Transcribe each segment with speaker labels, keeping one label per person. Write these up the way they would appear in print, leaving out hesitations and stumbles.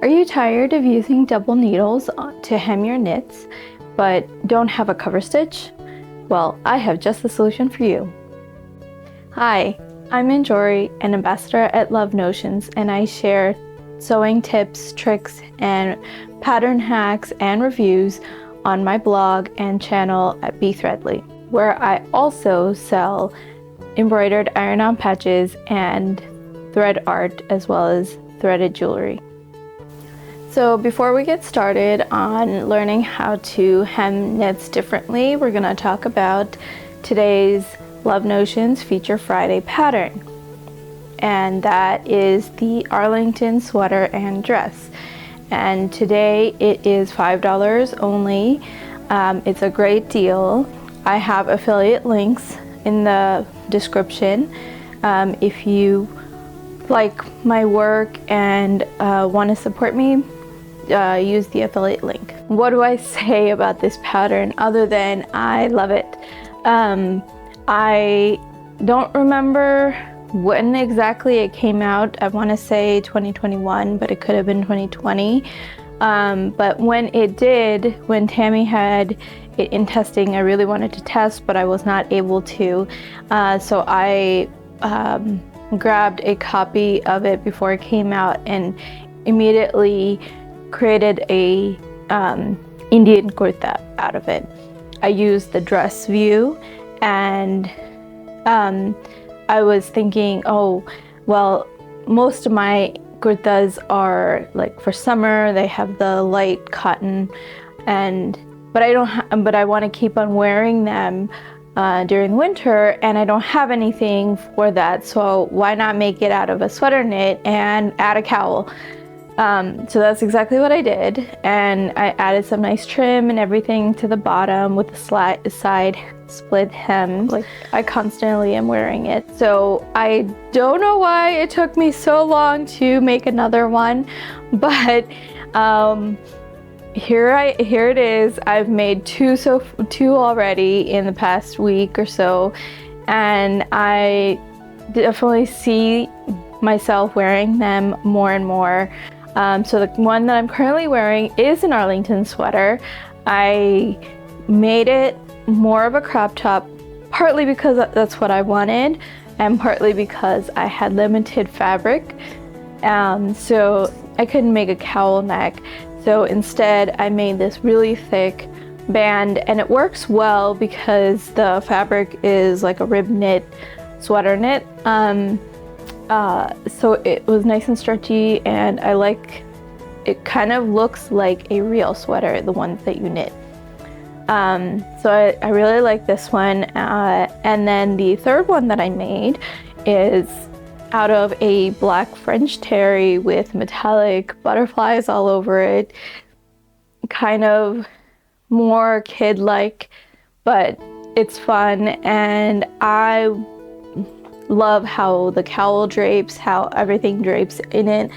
Speaker 1: Are you tired of using double needles to hem your knits, but don't have a cover stitch? Well, I have just the solution for you. Hi, I'm Anjori, an ambassador at Love Notions, and I share sewing tips, tricks, and pattern hacks and reviews on my blog and channel at Threadly, where I also sell embroidered iron-on patches and thread art, as well as threaded jewelry. So before we get started on learning how to hem knits differently, we're going to talk about today's Love Notions Feature Friday pattern. And that is the Arlington Sweater and Dress. And today it is $5 only. It's a great deal. I have affiliate links in the description. If you like my work and want to support me, use the affiliate link. What do I say about this pattern other than I love it? I don't remember when exactly it came out. I want to say 2021, but it could have been 2020. But when it did, when Tammy had it in testing, I really wanted to test, but I was not able to. So I grabbed a copy of it before it came out and immediately created a Indian kurta out of it. I used the dress view, and I was thinking, oh, well, most of my kurtas are like for summer. They have the light cotton, but I want to keep on wearing them during winter, and I don't have anything for that. So why not make it out of a sweater knit and add a cowl? So that's exactly what I did, and I added some nice trim and everything to the bottom with the side split hem. Like, I constantly am wearing it. So I don't know why it took me so long to make another one, but here it is. I've made two already in the past week or so, and I definitely see myself wearing them more and more. So the one that I'm currently wearing is an Arlington sweater. I made it more of a crop top, partly because that's what I wanted, and partly because I had limited fabric. So I couldn't make a cowl neck. So instead I made this really thick band, and it works well because the fabric is like a rib knit, sweater knit. So it was nice and stretchy, and I like it. Kind of looks like a real sweater, the ones that you knit. So I really like this one. And then the third one that I made is out of a black French terry with metallic butterflies all over it. Kind of more kid-like, but it's fun, and I love how the cowl drapes, how everything drapes in it.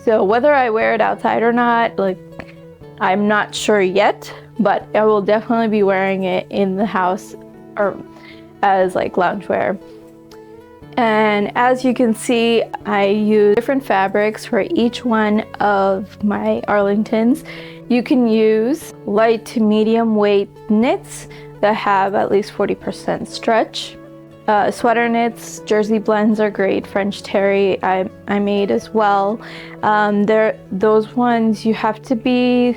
Speaker 1: So whether I wear it outside or not, like, I'm not sure yet, but I will definitely be wearing it in the house or as like loungewear. And as you can see, I use different fabrics for each one of my Arlingtons. You can use light to medium weight knits that have at least 40% stretch. Sweater knits, jersey blends are great. French terry I made as well. Those ones you have to be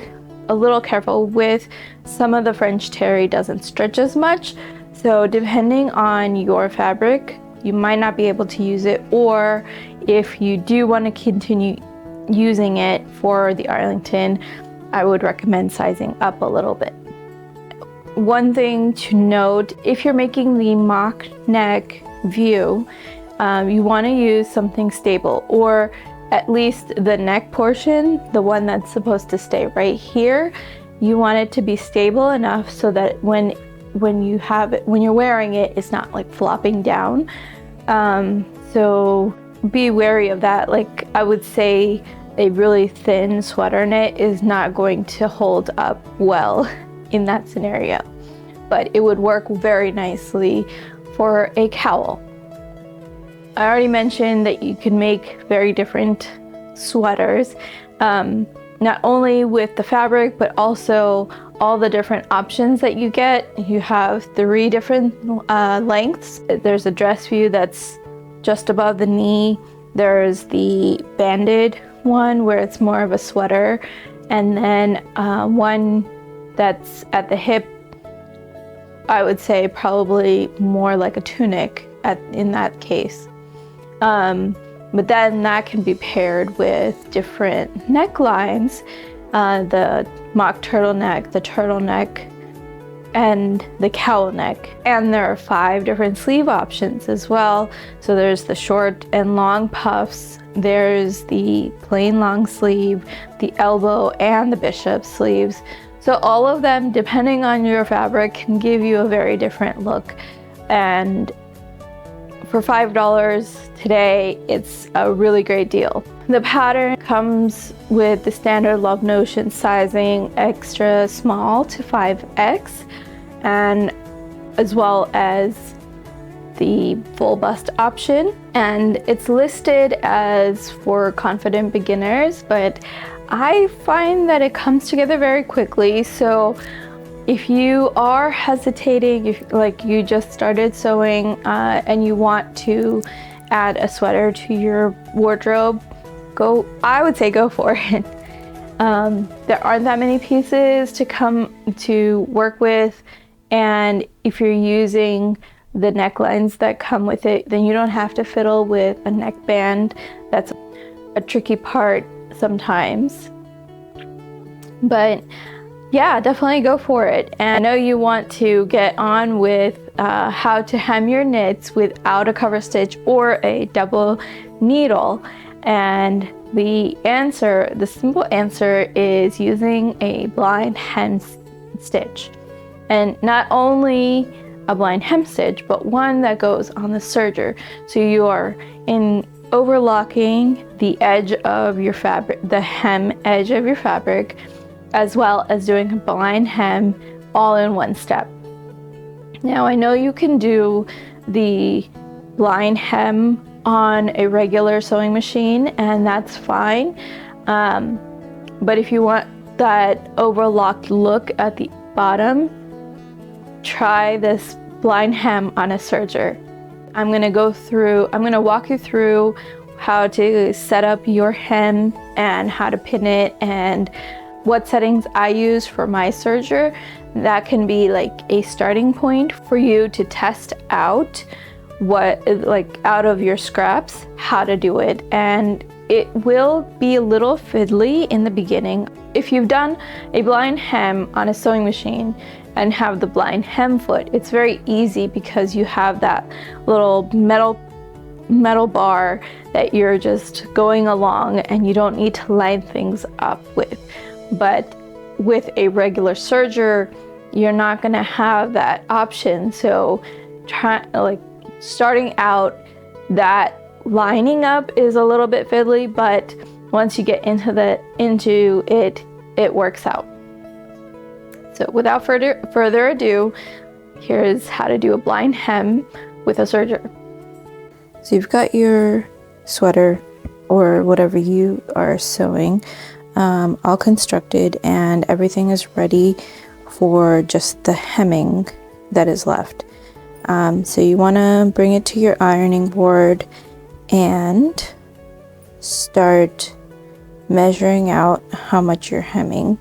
Speaker 1: a little careful with. Some of the French terry doesn't stretch as much, so depending on your fabric, you might not be able to use it, or if you do want to continue using it for the Arlington, I would recommend sizing up a little bit. One thing to note, if you're making the mock neck view, you want to use something stable, or at least the neck portion, the one that's supposed to stay right here, you want it to be stable enough so that when you're wearing it, it's not like flopping down. So be wary of that. Like, I would say a really thin sweater knit is not going to hold up well in that scenario, but it would work very nicely for a cowl. I already mentioned that you can make very different sweaters, not only with the fabric, but also all the different options that you get. You have 3 different lengths. There's a dress view that's just above the knee. There's the banded one where it's more of a sweater, and then one that's at the hip. I would say probably more like a tunic in that case. But then that can be paired with different necklines, the mock turtleneck, the turtleneck, and the cowl neck. And there are 5 different sleeve options as well. So there's the short and long puffs, there's the plain long sleeve, the elbow, and the bishop sleeves. So all of them, depending on your fabric, can give you a very different look. And for $5 today, it's a really great deal. The pattern comes with the standard Love Notion sizing, extra small to 5X, and as well as the full bust option. And it's listed as for confident beginners, but I find that it comes together very quickly. So if you are hesitating, if like you just started sewing and you want to add a sweater to your wardrobe, I would say go for it. There aren't that many pieces to work with, and if you're using the necklines that come with it, then you don't have to fiddle with a neckband. That's a tricky part sometimes. But yeah, definitely go for it. And I know you want to get on with how to hem your knits without a cover stitch or a double needle. And the simple answer is using a blind hem stitch. And not only a blind hem stitch, but one that goes on the serger. So you are overlocking the edge of your fabric, the hem edge of your fabric, as well as doing a blind hem all in one step. Now I know you can do the blind hem on a regular sewing machine, and that's fine. But if you want that overlocked look at the bottom, try this blind hem on a serger. I'm gonna walk you through how to set up your hem and how to pin it and what settings I use for my serger. That can be like a starting point for you to test out out of your scraps, how to do it. And it will be a little fiddly in the beginning. If you've done a blind hem on a sewing machine and have the blind hem foot, it's very easy because you have that little metal bar that you're just going along and you don't need to line things up with. But with a regular serger, you're not going to have that option. So starting out, that lining up is a little bit fiddly, but once you get into it, it works out. So without further ado, here's how to do a blind hem with a serger. So you've got your sweater or whatever you are sewing all constructed, and everything is ready for just the hemming that is left. So you want to bring it to your ironing board and start measuring out how much you're hemming.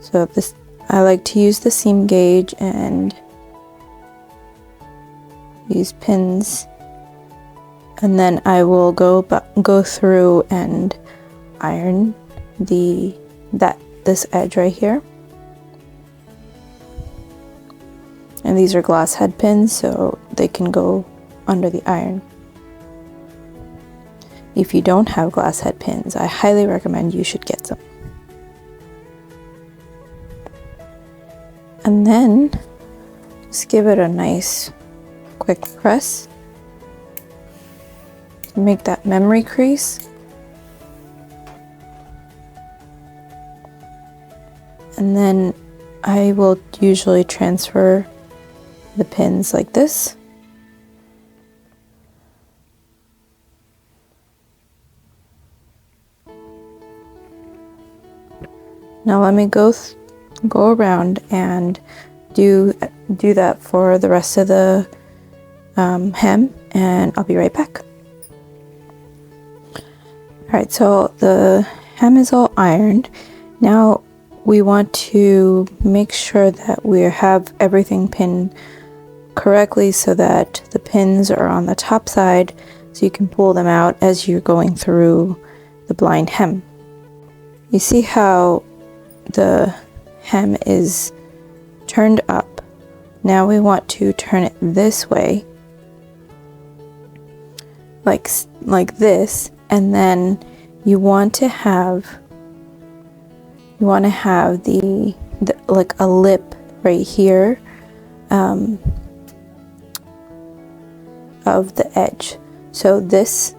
Speaker 1: So I like to use the seam gauge and use pins, and then I will go through and iron this edge right here. And these are glass head pins, so they can go under the iron. If you don't have glass head pins, I highly recommend you should get some. And then just give it a nice quick press to make that memory crease. And then I will usually transfer the pins like this. Now let me go around and do that for the rest of the hem, and I'll be right back. Alright, so the hem is all ironed. Now we want to make sure that we have everything pinned correctly so that the pins are on the top side so you can pull them out as you're going through the blind hem. You see how the hem is turned up. Now we want to turn it this way, like this, and then you want to have the like a lip right here of the edge. So this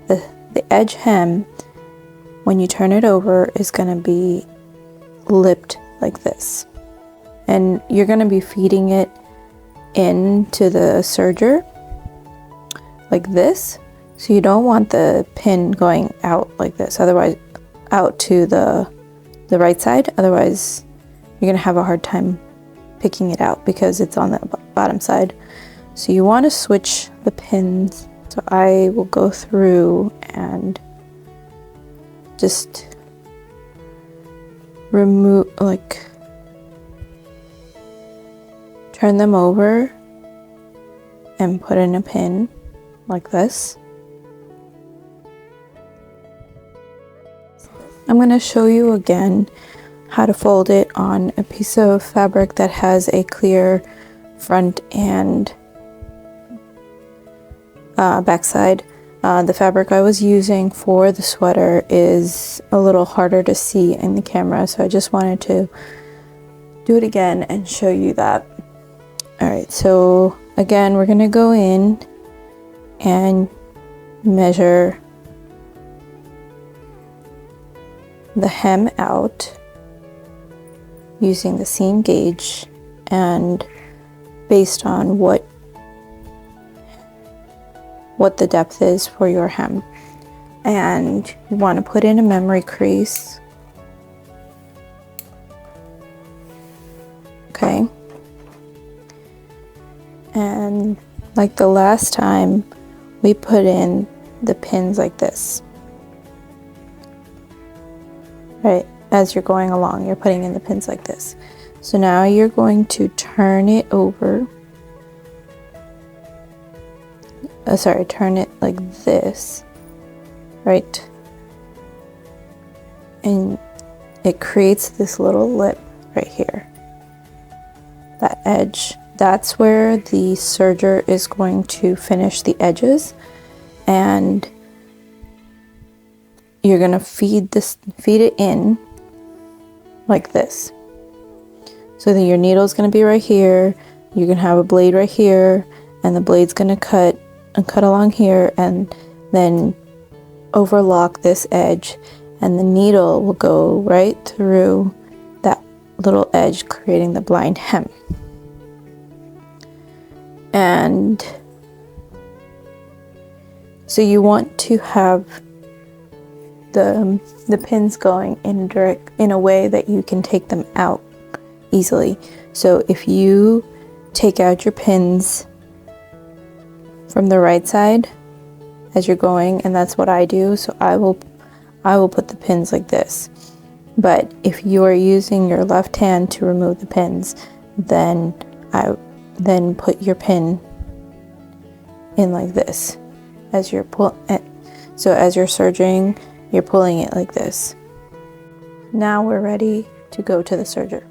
Speaker 1: the edge hem, when you turn it over, is going to be lipped like this, and you're going to be feeding it into the serger like this. So you don't want the pin going out like this, otherwise out to the right side, otherwise you're going to have a hard time picking it out because it's on the bottom side. So you want to switch the pins. So I will go through and just remove, like, turn them over and put in a pin like this. I'm going to show you again how to fold it on a piece of fabric that has a clear front and backside. The fabric I was using for the sweater is a little harder to see in the camera, so I just wanted to do it again and show you that. Alright, so again, we're going to go in and measure the hem out using the seam gauge and based on what the depth is for your hem. And you want to put in a memory crease. Okay. And like the last time, we put in the pins like this. Right, as you're going along, you're putting in the pins like this. So now you're going to turn it over. Turn it like this, right? And it creates this little lip right here. That edge, that's where the serger is going to finish the edges, and you're gonna feed it in like this. So then your needle is gonna be right here. You're gonna have a blade right here, and the blade's gonna cut along here, and then overlock this edge, and the needle will go right through that little edge, creating the blind hem. And so you want to have the pins going in a way that you can take them out easily. So if you take out your pins from the right side as you're going, and that's what I do, so I will put the pins like this. But if you are using your left hand to remove the pins, then put your pin in like this as you're so as you're serging, you're pulling it like this. Now we're ready to go to the serger.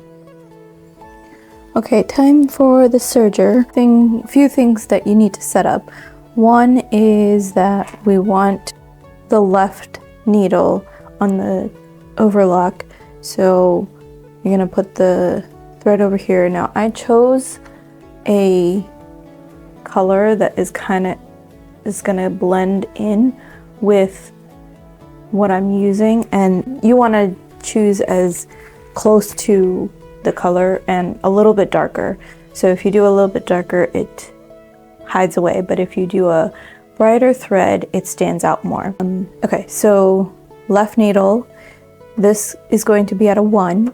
Speaker 1: Okay, time for the serger. Few things that you need to set up. One is that we want the left needle on the overlock. So you're gonna put the thread over here. Now I chose a color that is gonna blend in with what I'm using, and you wanna choose as close to the color and a little bit darker. So if you do a little bit darker, it hides away, but if you do a brighter thread, it stands out more. Okay, so left needle, This is going to be at a 1,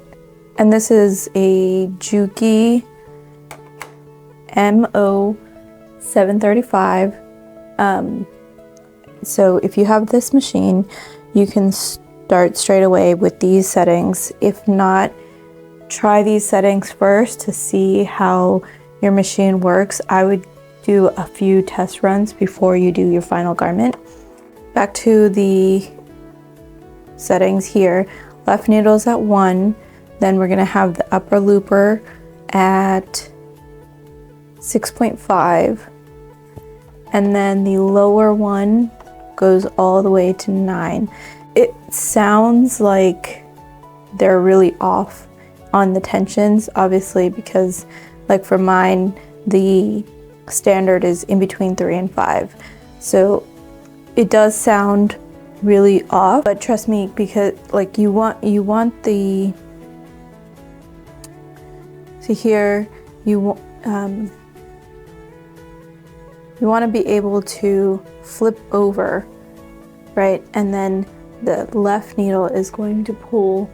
Speaker 1: and this is a Juki MO 735. So if you have this machine, you can start straight away with these settings. If not, try these settings first to see how your machine works. I would do a few test runs before you do your final garment. Back to the settings here. Left needle is at 1, then we're going to have the upper looper at 6.5, and then the lower one goes all the way to 9. It sounds like they're really off on the tensions, obviously, because like for mine, the standard is in between 3 and 5. So it does sound really off, but trust me, because like you want the, so here you want to be able to flip over, right? And then the left needle is going to pull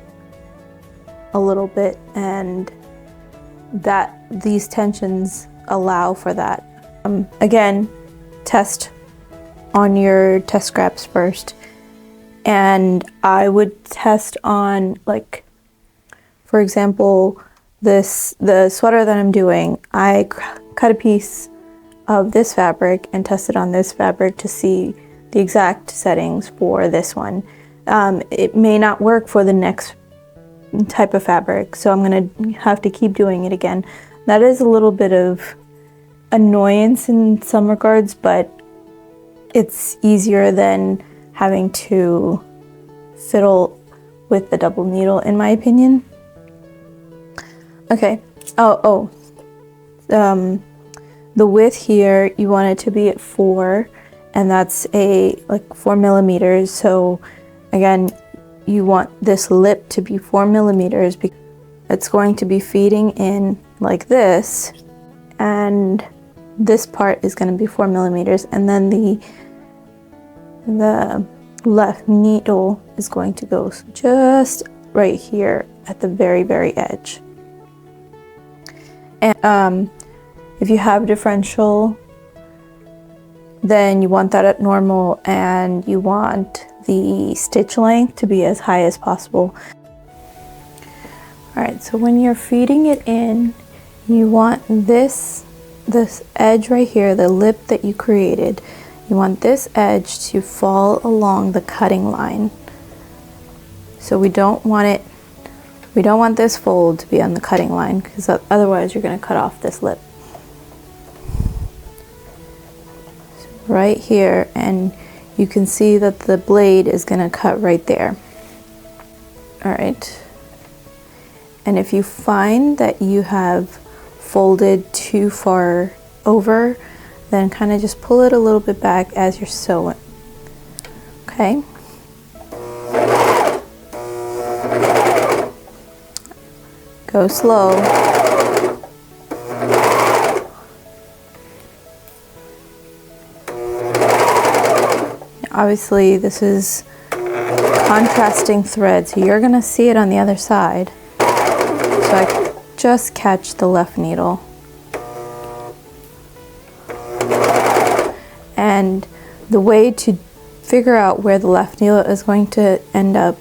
Speaker 1: a little bit, and that these tensions allow for that. Again, test on your test scraps first, and I would test on, like, for example, the sweater that I'm doing, I cut a piece of this fabric and tested on this fabric to see the exact settings for this one. It may not work for the next type of fabric, so I'm gonna have to keep doing it again. That is a little bit of annoyance in some regards, but it's easier than having to fiddle with the double needle, in my opinion. Okay. The width here, you want it to be at 4, and that's like 4 millimeters. So again, you want this lip to be 4 millimeters because it's going to be feeding in like this, and this part is going to be 4 millimeters, and then the left needle is going to go just right here at the very edge. And if you have differential, then you want that at normal, and you want the stitch length to be as high as possible. All right, so when you're feeding it in, you want this edge right here, the lip that you created, you want this edge to fall along the cutting line. So we don't want this fold to be on the cutting line, because otherwise you're going to cut off this lip. So right here, and you can see that the blade is going to cut right there. All right. And if you find that you have folded too far over, then kind of just pull it a little bit back as you're sewing. Okay. Go slow. Obviously, this is contrasting thread, so you're gonna see it on the other side. So I just catch the left needle. And the way to figure out where the left needle is going to end up,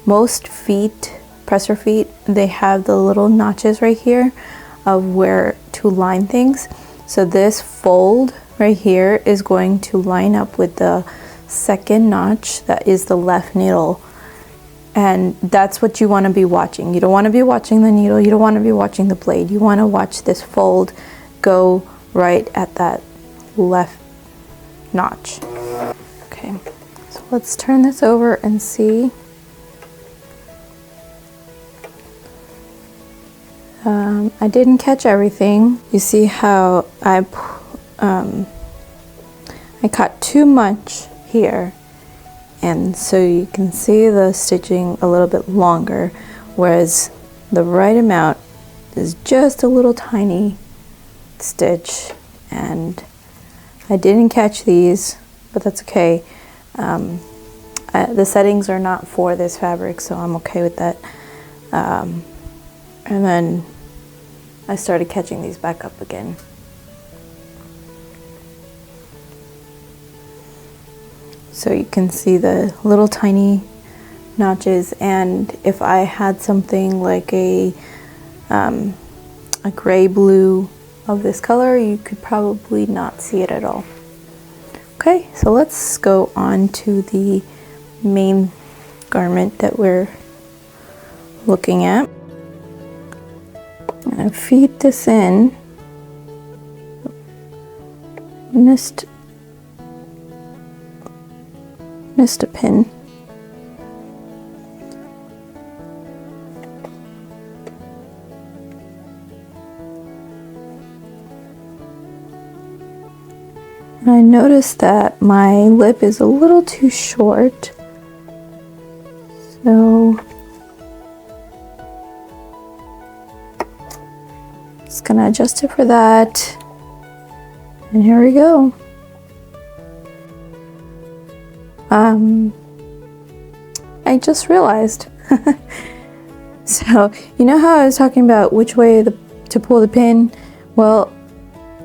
Speaker 1: most feet, presser feet, they have the little notches right here of where to line things. So this fold right here is going to line up with the second notch that is the left needle, and that's what you want to be watching. You don't want to be watching the needle, you don't want to be watching the blade, you want to watch this fold go right at that left notch. Okay, so let's turn this over and see. I didn't catch everything. You see how I cut too much here, and so you can see the stitching a little bit longer, whereas the right amount is just a little tiny stitch. And I didn't catch these, but that's okay. The settings are not for this fabric, so I'm okay with that. And then I started catching these back up again. So you can see the little tiny notches, and if I had something like a gray blue of this color, you could probably not see it at all. Okay, so let's go on to the main garment that we're looking at. I'm gonna feed this in. Missed a pin. And I noticed that my lip is a little too short, so just gonna adjust it for that. And here we go. I just realized. So, you know how I was talking about which way to pull the pin? Well,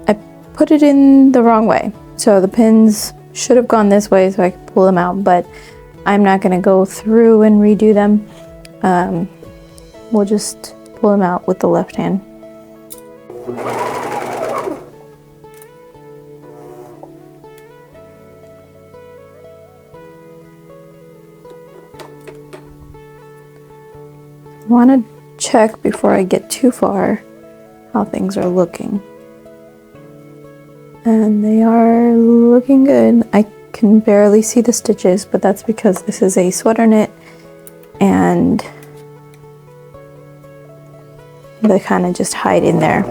Speaker 1: I put it in the wrong way. So the pins should have gone this way so I could pull them out, but I'm not gonna go through and redo them. We'll just pull them out with the left hand. I want to check before I get too far how things are looking. And they are looking good. I can barely see the stitches, but that's because this is a sweater knit and they kind of just hide in there.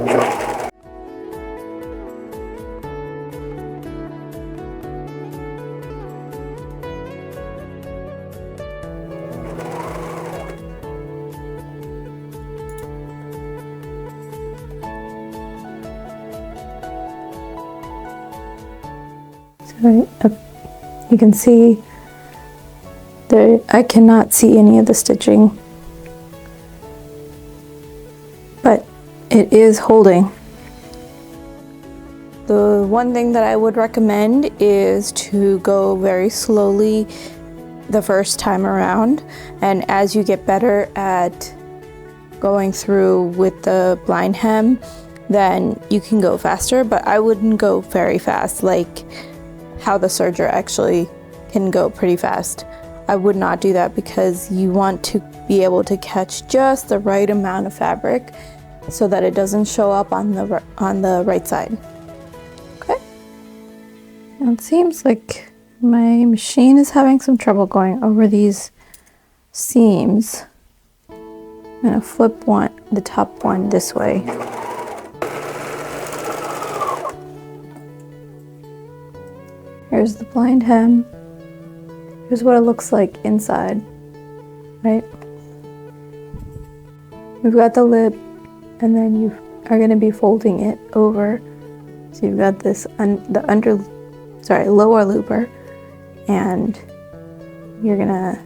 Speaker 1: So you can see there, I cannot see any of the stitching, but it is holding. The one thing that I would recommend is to go very slowly the first time around, and as you get better at going through with the blind hem, then you can go faster, but I wouldn't go very fast like how the serger actually can go pretty fast. I would not do that because you want to be able to catch just the right amount of fabric so that it doesn't show up on the right side. Okay. Now it seems like my machine is having some trouble going over these seams. I'm gonna flip the top one this way. Here's the blind hem. Here's what it looks like inside, right? We've got the lip, and then you are going to be folding it over. So you've got this lower looper, and you're gonna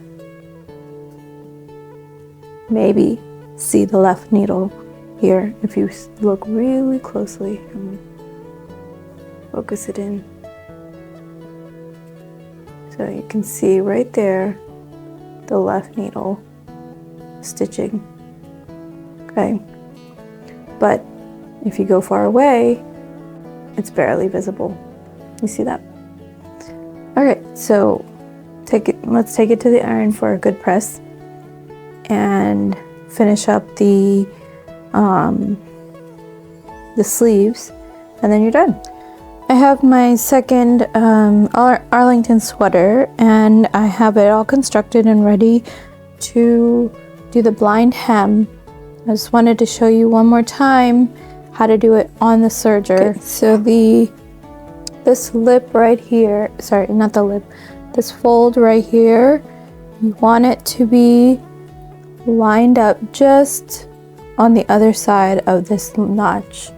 Speaker 1: maybe see the left needle here if you look really closely and focus it in. So you can see right there the left needle stitching. Okay, but if you go far away, it's barely visible. You see that? Okay, so let's take it to the iron for a good press and finish up the sleeves, and then you're done. I have my second Arlington sweater, and I have it all constructed and ready to do the blind hem. I just wanted to show you one more time how to do it on the serger. Okay, so this lip right here, sorry, not the lip, this fold right here, you want it to be lined up just on the other side of this notch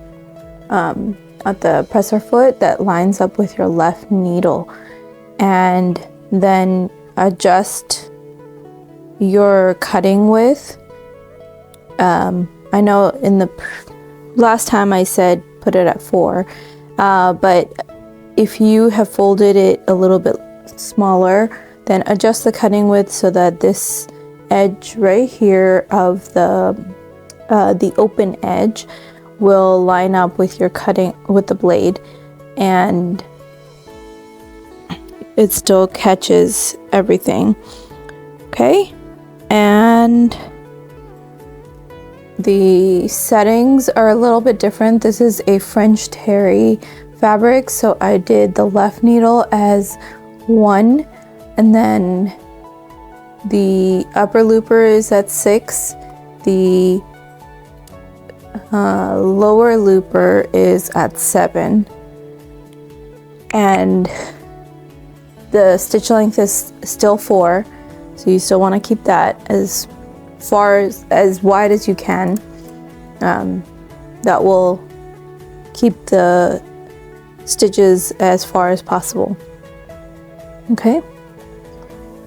Speaker 1: at the presser foot that lines up with your left needle. And then adjust your cutting width. I know in the last time I said put it at 4, but if you have folded it a little bit smaller, then adjust the cutting width so that this edge right here of the open edge will line up with your cutting with the blade, and it still catches everything. Okay, and the settings are a little bit different. This is a French terry fabric, so I did the left needle as 1, and then the upper looper is at 6, the lower looper is at 7, and the stitch length is still 4, so you still want to keep that as far as wide as you can. That will keep the stitches as far as possible. Okay,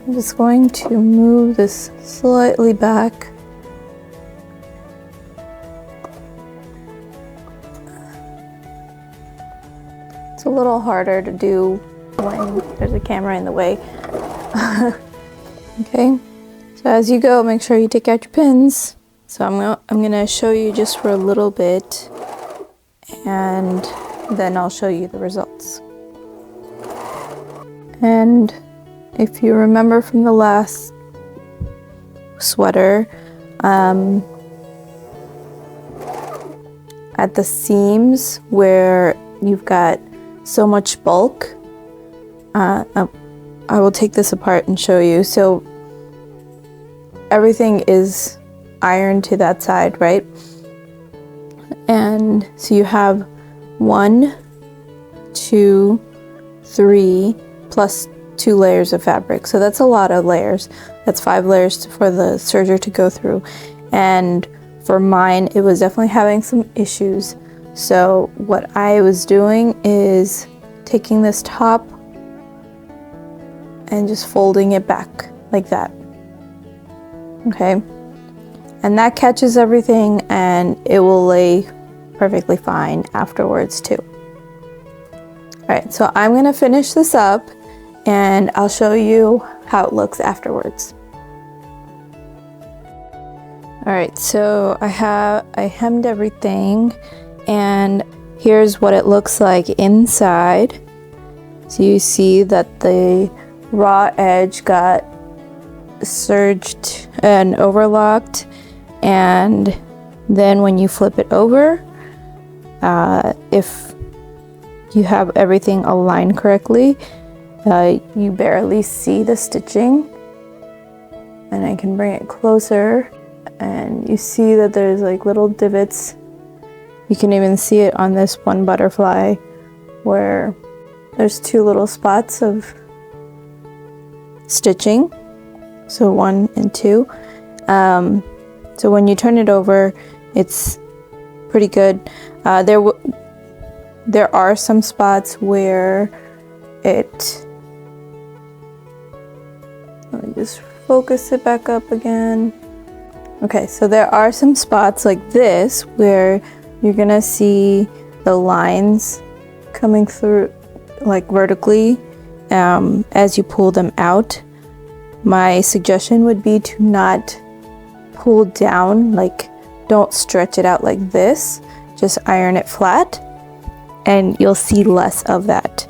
Speaker 1: I'm just going to move this slightly back. It's a little harder to do when there's a camera in the way. Okay, so as you go, make sure you take out your pins. So I'm gonna show you just for a little bit, and then I'll show you the results. And if you remember from the last sweater, at the seams where you've got so much bulk, I will take this apart and show you. So everything is ironed to that side, right? And so you have 1, 2, 3 plus 2 layers of fabric. So that's a lot of layers. That's 5 layers for the serger to go through. And for mine, it was definitely having some issues. So what I was doing is taking this top and just folding it back like that. Okay, and that catches everything, and it will lay perfectly fine afterwards too. All right, so I'm gonna finish this up and I'll show you how it looks afterwards. All right, so I hemmed everything, and here's what it looks like inside. So you see that the raw edge got serged and overlocked, and then when you flip it over, if you have everything aligned correctly, you barely see the stitching. And I can bring it closer, and you see that there's like little divots. You can even see it on this one butterfly where there's 2 little spots of stitching, so 1 and 2. So when you turn it over, it's pretty good. There are some spots where it, let me just focus it back up again. Okay, so there are some spots like this where you're gonna see the lines coming through like vertically as you pull them out. My suggestion would be to not pull down, like don't stretch it out like this, just iron it flat and you'll see less of that.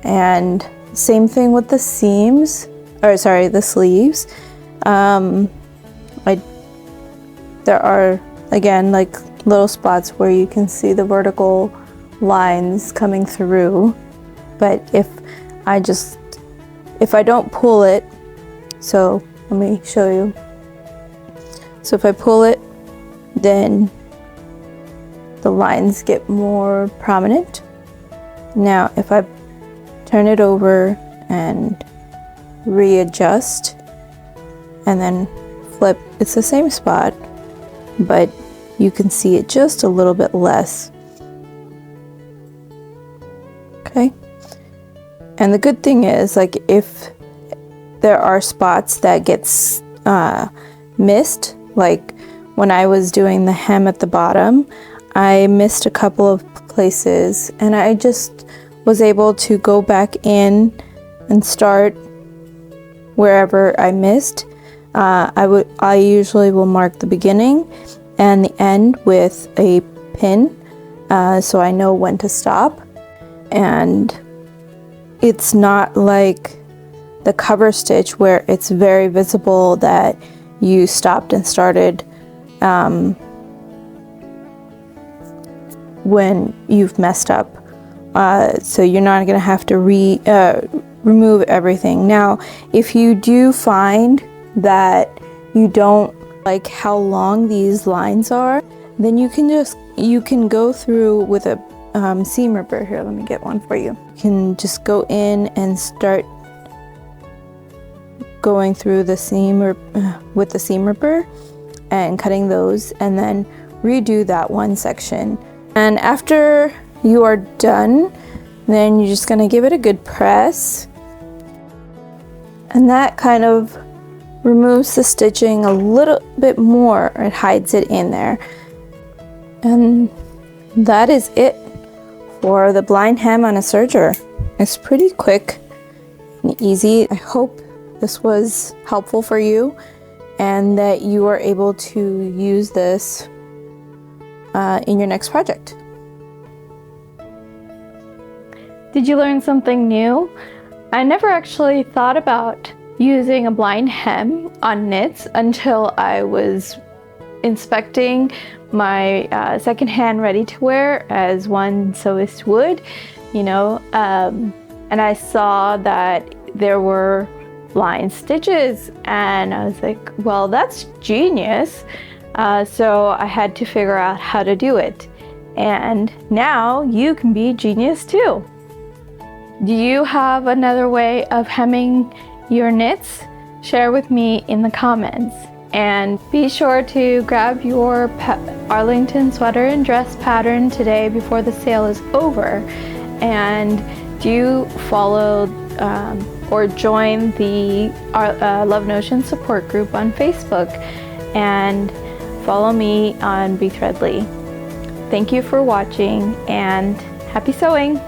Speaker 1: And same thing with the seams, or sorry, the sleeves. There are again like little spots where you can see the vertical lines coming through, but if I don't pull it, so let me show you. So if I pull it, then the lines get more prominent. Now if I turn it over and readjust and then flip, it's the same spot, but you can see it just a little bit less. Okay, and the good thing is, like, if there are spots that gets missed, like when I was doing the hem at the bottom, I missed a couple of places, and I just was able to go back in and start wherever I missed. I usually will mark the beginning and the end with a pin, so I know when to stop. And it's not like the cover stitch where it's very visible that you stopped and started when you've messed up. So you're not going to have to remove everything. Now, if you do find that you don't like how long these lines are, then you can go through with a seam ripper. Here, let me get one for you. You can just go in and start going through the seam with the seam ripper and cutting those, and then redo that one section. And after you are done, then you're just gonna give it a good press, and that kind of removes the stitching a little bit more. It hides it in there. And that is it for the blind hem on a serger. It's pretty quick and easy. I hope this was helpful for you and that you are able to use this in your next project. Did you learn something new? I never actually thought about using a blind hem on knits until I was inspecting my secondhand ready-to-wear, as one sewist would, and I saw that there were blind stitches, and I was like, well, that's genius. So I had to figure out how to do it, and now you can be genius too. Do you have another way of hemming your knits? Share with me in the comments. And be sure to grab your Arlington Sweater and Dress pattern today before the sale is over. And do follow or join the Love Notion support group on Facebook. And follow me on Be Threadly. Thank you for watching, and happy sewing!